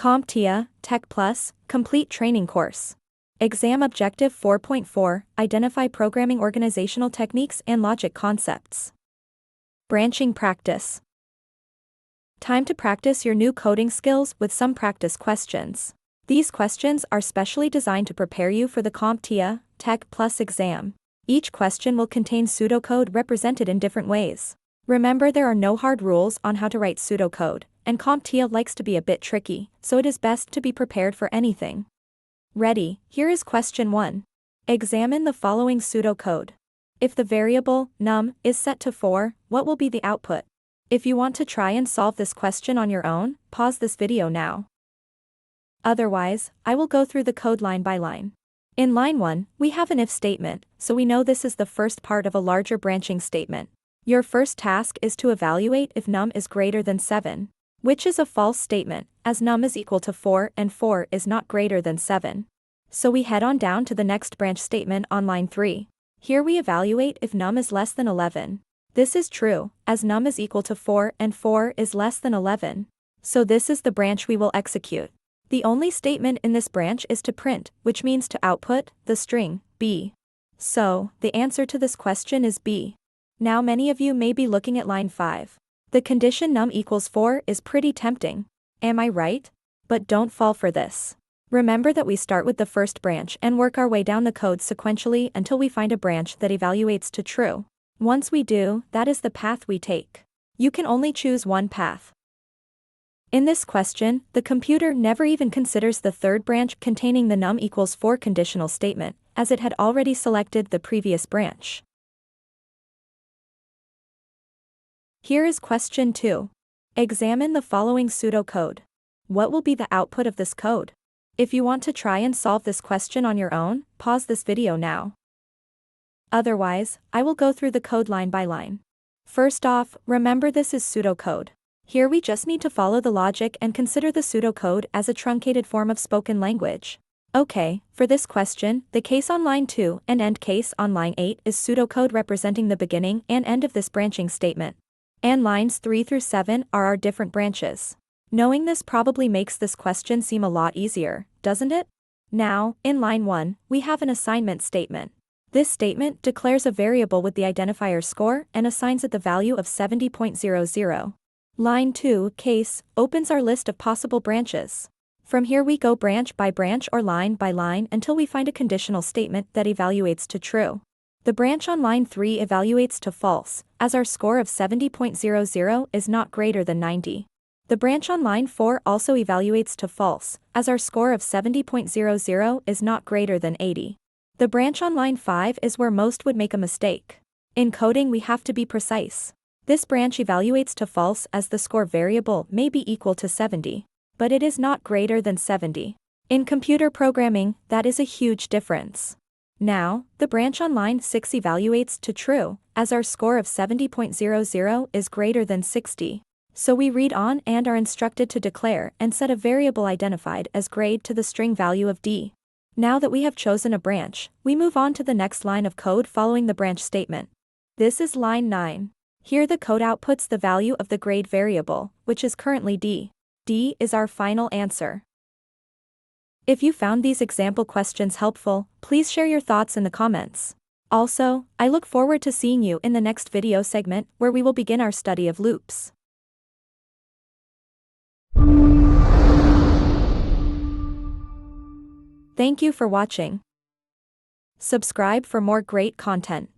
CompTIA Tech Plus Complete Training Course. Exam Objective 4.4 Identify Programming Organizational Techniques and Logic Concepts. Branching Practice. Time to practice your new coding skills with some practice questions. These questions are specially designed to prepare you for the CompTIA Tech Plus exam. Each question will contain pseudocode represented in different ways. Remember, there are no hard rules on how to write pseudocode, and CompTIA likes to be a bit tricky, so it is best to be prepared for anything. Ready? Here is question 1. Examine the following pseudocode. If the variable num is set to 4, what will be the output? If you want to try and solve this question on your own, pause this video now. Otherwise, I will go through the code line by line. In line 1, we have an if statement, so we know this is the first part of a larger branching statement. Your first task is to evaluate if num is greater than 7, which is a false statement, as num is equal to 4 and 4 is not greater than 7. So we head on down to the next branch statement on line 3. Here we evaluate if num is less than 11. This is true, as num is equal to 4 and 4 is less than 11. So this is the branch we will execute. The only statement in this branch is to print, which means to output the string b. So, the answer to this question is B. Now many of you may be looking at line 5. The condition num equals 4 is pretty tempting. Am I right? But don't fall for this. Remember that we start with the first branch and work our way down the code sequentially until we find a branch that evaluates to true. Once we do, that is the path we take. You can only choose one path. In this question, the computer never even considers the third branch containing the num equals 4 conditional statement, as it had already selected the previous branch. Here is question 2. Examine the following pseudocode. What will be the output of this code? If you want to try and solve this question on your own, pause this video now. Otherwise, I will go through the code line by line. First off, remember this is pseudocode. Here we just need to follow the logic and consider the pseudocode as a truncated form of spoken language. Okay, for this question, the case on line 2 and end case on line 8 is pseudocode representing the beginning and end of this branching statement. And lines 3 through 7 are our different branches. Knowing this probably makes this question seem a lot easier, doesn't it? Now, in line 1, we have an assignment statement. This statement declares a variable with the identifier score and assigns it the value of 70.00. Line 2, case, opens our list of possible branches. From here we go branch by branch or line by line until we find a conditional statement that evaluates to true. The branch on line 3 evaluates to false, as our score of 70.00 is not greater than 90. The branch on line 4 also evaluates to false, as our score of 70.00 is not greater than 80. The branch on line 5 is where most would make a mistake. In coding we have to be precise. This branch evaluates to false as the score variable may be equal to 70, but it is not greater than 70. In computer programming, that is a huge difference. Now, the branch on line 6 evaluates to true, as our score of 70.00 is greater than 60. So we read on and are instructed to declare and set a variable identified as grade to the string value of d. Now that we have chosen a branch, we move on to the next line of code following the branch statement. This is line 9. Here the code outputs the value of the grade variable, which is currently d. D is our final answer. If you found these example questions helpful, please share your thoughts in the comments. Also, I look forward to seeing you in the next video segment where we will begin our study of loops. Thank you for watching. Subscribe for more great content.